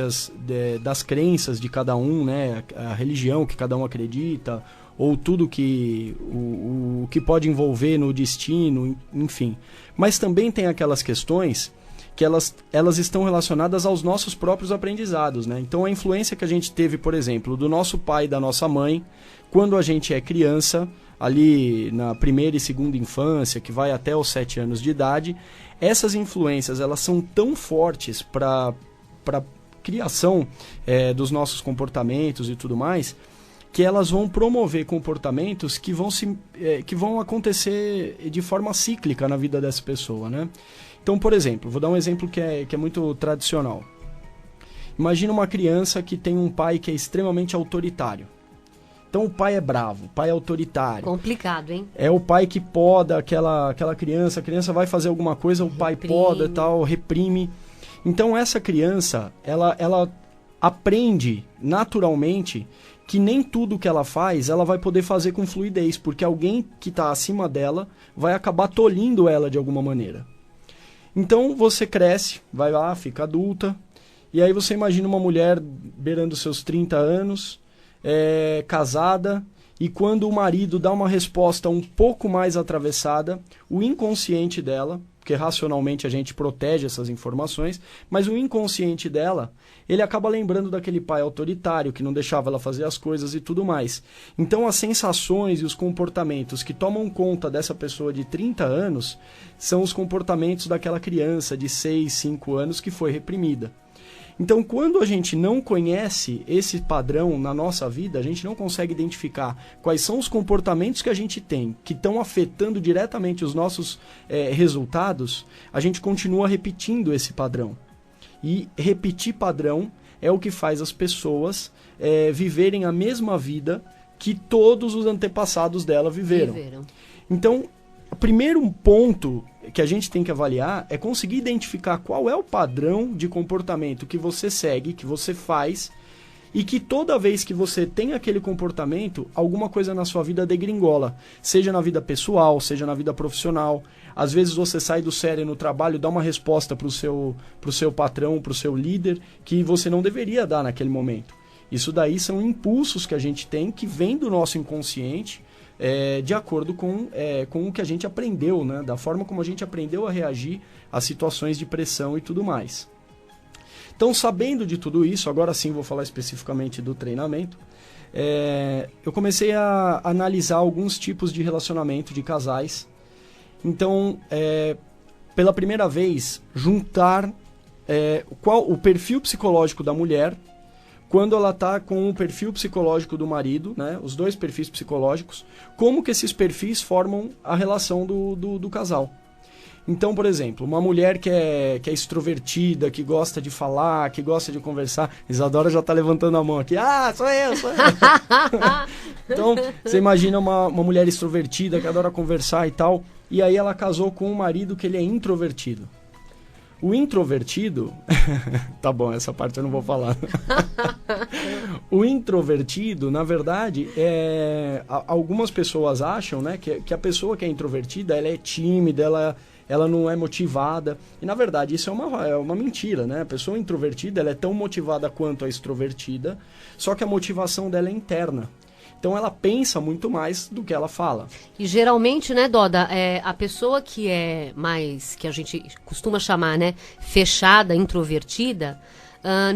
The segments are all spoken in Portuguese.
influências das crenças de cada um, né? A religião que cada um acredita, ou tudo que o que pode envolver no destino, enfim. Mas também tem aquelas questões que elas estão relacionadas aos nossos próprios aprendizados, né? Então a influência que a gente teve, por exemplo, do nosso pai e da nossa mãe, quando a gente é criança, ali na primeira e segunda infância, que vai até os 7 anos de idade, essas influências elas são tão fortes para a criação dos nossos comportamentos e tudo mais, que elas vão promover comportamentos que vão acontecer de forma cíclica na vida dessa pessoa, né? Então, por exemplo, vou dar um exemplo que é muito tradicional. Imagina uma criança que tem um pai que é extremamente autoritário. Então o pai é bravo, o pai é autoritário. Complicado, hein? É o pai que poda aquela criança, a criança vai fazer alguma coisa, o pai poda e tal, reprime. Então essa criança, ela aprende naturalmente que nem tudo que ela faz, ela vai poder fazer com fluidez, porque alguém que está acima dela vai acabar tolhindo ela de alguma maneira. Então você cresce, vai lá, fica adulta, e aí você imagina uma mulher beirando seus 30 anos, casada, e quando o marido dá uma resposta um pouco mais atravessada, o inconsciente dela, porque racionalmente a gente protege essas informações, mas o inconsciente dela, ele acaba lembrando daquele pai autoritário que não deixava ela fazer as coisas e tudo mais. Então as sensações e os comportamentos que tomam conta dessa pessoa de 30 anos são os comportamentos daquela criança de 6, 5 anos que foi reprimida. Então, quando a gente não conhece esse padrão na nossa vida, a gente não consegue identificar quais são os comportamentos que a gente tem, que estão afetando diretamente os nossos resultados, a gente continua repetindo esse padrão. E repetir padrão é o que faz as pessoas viverem a mesma vida que todos os antepassados dela viveram. Então, o primeiro ponto que a gente tem que avaliar é conseguir identificar qual é o padrão de comportamento que você segue, que você faz, e que toda vez que você tem aquele comportamento, alguma coisa na sua vida degringola. Seja na vida pessoal, seja na vida profissional. Às vezes você sai do sério no trabalho, dá uma resposta para o seu patrão, para o seu líder, que você não deveria dar naquele momento. Isso daí são impulsos que a gente tem, que vem do nosso inconsciente, de acordo com o que a gente aprendeu, né? Da forma como a gente aprendeu a reagir a situações de pressão e tudo mais. Então, sabendo de tudo isso, agora sim vou falar especificamente do treinamento, eu comecei a analisar alguns tipos de relacionamento de casais. Então, pela primeira vez, juntar o perfil psicológico da mulher quando ela está com o perfil psicológico do marido, né, os dois perfis psicológicos, como que esses perfis formam a relação do casal. Então, por exemplo, uma mulher que é extrovertida, que gosta de falar, que gosta de conversar, Isadora já está levantando a mão aqui, sou eu. Então, você imagina uma mulher extrovertida que adora conversar e tal, e aí ela casou com um marido que ele é introvertido. O introvertido... Tá bom, essa parte eu não vou falar. O introvertido, na verdade, algumas pessoas acham, né, que a pessoa que é introvertida, ela é tímida, ela não é motivada. E, na verdade, isso é uma mentira, né? A pessoa introvertida, ela é tão motivada quanto a extrovertida, só que a motivação dela é interna. Então ela pensa muito mais do que ela fala. E geralmente, né, Doda, a pessoa que é mais, que a gente costuma chamar, né, fechada, introvertida,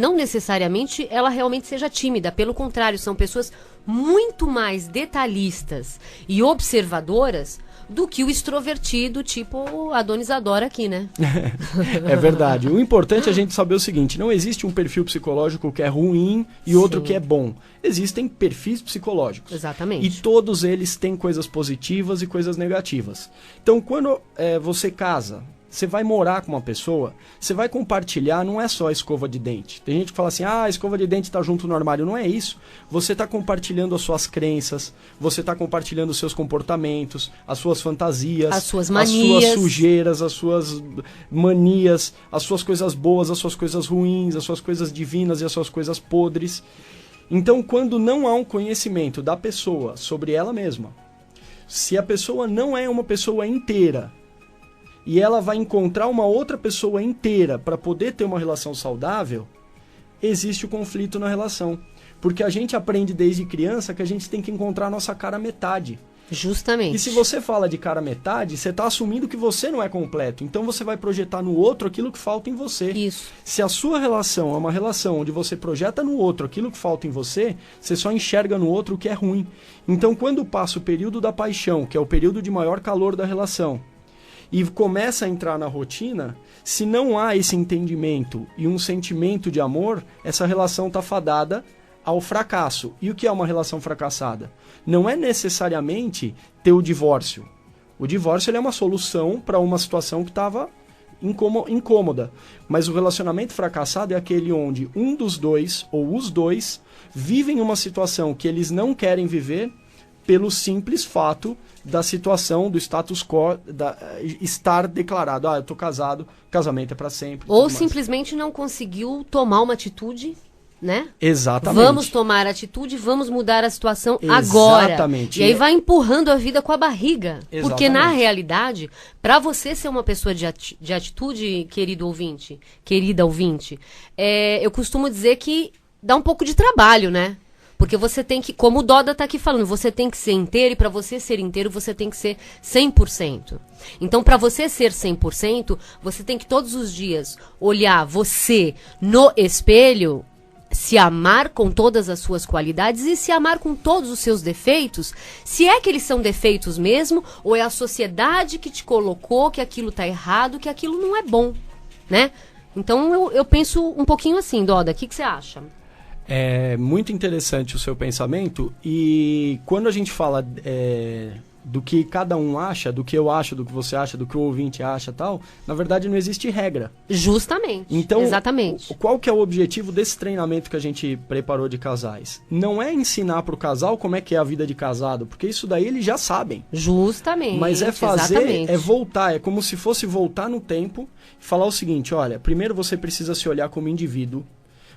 não necessariamente ela realmente seja tímida. Pelo contrário, são pessoas muito mais detalhistas e observadoras do que o extrovertido, tipo a dona Isadora aqui, né? É verdade. O importante é a gente saber o seguinte, não existe um perfil psicológico que é ruim e outro que é bom. Existem perfis psicológicos. Exatamente. E todos eles têm coisas positivas e coisas negativas. Então, quando você casa, você vai morar com uma pessoa, você vai compartilhar, não é só a escova de dente. Tem gente que fala assim, a escova de dente está junto no armário. Não é isso. Você está compartilhando as suas crenças, você está compartilhando os seus comportamentos, as suas fantasias, as suas manias, as suas sujeiras, as suas manias, as suas coisas boas, as suas coisas ruins, as suas coisas divinas e as suas coisas podres. Então, quando não há um conhecimento da pessoa sobre ela mesma, se a pessoa não é uma pessoa inteira, e ela vai encontrar uma outra pessoa inteira para poder ter uma relação saudável, existe o conflito na relação. Porque a gente aprende desde criança que a gente tem que encontrar a nossa cara metade. Justamente. E se você fala de cara metade, você está assumindo que você não é completo. Então você vai projetar no outro aquilo que falta em você. Isso. Se a sua relação é uma relação onde você projeta no outro aquilo que falta em você, você só enxerga no outro o que é ruim. Então quando passa o período da paixão, que é o período de maior calor da relação, e começa a entrar na rotina, se não há esse entendimento e um sentimento de amor, essa relação está fadada ao fracasso. E o que é uma relação fracassada? Não é necessariamente ter o divórcio. O divórcio ele é uma solução para uma situação que estava incômoda. Mas o relacionamento fracassado é aquele onde um dos dois, ou os dois, vivem uma situação que eles não querem viver pelo simples fato da situação, do status quo, estar declarado, eu tô casado, casamento é para sempre. Ou simplesmente não conseguiu tomar uma atitude, né? Exatamente. Vamos tomar atitude, vamos mudar a situação agora. Exatamente. E aí vai empurrando a vida com a barriga. Exatamente. Porque na realidade, para você ser uma pessoa de atitude, querido ouvinte, querida ouvinte, eu costumo dizer que dá um pouco de trabalho, né? Porque você tem que, como o Doda tá aqui falando, você tem que ser inteiro, e para você ser inteiro, você tem que ser 100%. Então, para você ser 100%, você tem que todos os dias olhar você no espelho, se amar com todas as suas qualidades e se amar com todos os seus defeitos, se é que eles são defeitos mesmo, ou é a sociedade que te colocou que aquilo tá errado, que aquilo não é bom, né? Então, eu penso um pouquinho assim, Doda, o que você acha? É muito interessante o seu pensamento, e quando a gente fala do que cada um acha, do que eu acho, do que você acha, do que o ouvinte acha e tal, na verdade não existe regra. Justamente, então, exatamente. Qual que é o objetivo desse treinamento que a gente preparou de casais? Não é ensinar para o casal como é que é a vida de casado, porque isso daí eles já sabem. Justamente. Mas é fazer, exatamente. É voltar, é como se fosse voltar no tempo e falar o seguinte, olha, primeiro você precisa se olhar como indivíduo.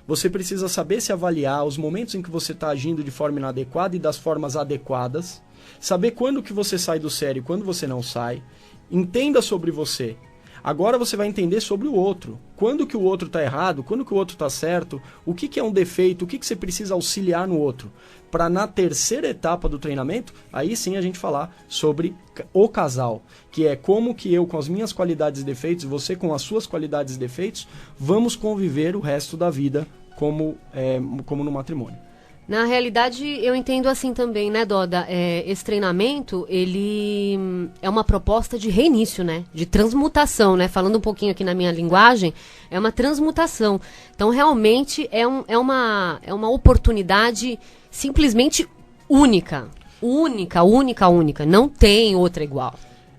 Você precisa saber se avaliar os momentos em que você está agindo de forma inadequada e das formas adequadas. Saber quando que você sai do sério e quando você não sai. Entenda sobre você. Agora você vai entender sobre o outro. Quando que o outro está errado, quando que o outro está certo, o que que é um defeito, o que que você precisa auxiliar no outro. Para na terceira etapa do treinamento, aí sim a gente falar sobre o casal. Que é como que eu, com as minhas qualidades e defeitos, você com as suas qualidades e defeitos, vamos conviver o resto da vida como no matrimônio. Na realidade, eu entendo assim também, né, Doda? Esse treinamento, ele é uma proposta de reinício, né? De transmutação, né? Falando um pouquinho aqui na minha linguagem, é uma transmutação. Então, realmente, é uma oportunidade simplesmente única. Única. Não tem outra igual.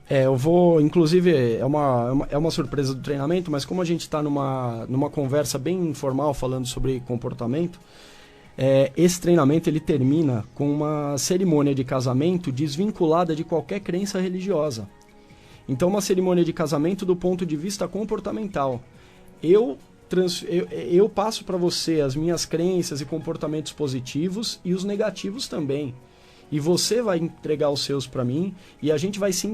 Eu vou, inclusive, é uma surpresa do treinamento, mas como a gente está numa conversa bem informal falando sobre comportamento, esse treinamento ele termina com uma cerimônia de casamento desvinculada de qualquer crença religiosa. Então, uma cerimônia de casamento do ponto de vista comportamental. Eu passo para você as minhas crenças e comportamentos positivos e os negativos também. E você vai entregar os seus para mim e a gente vai se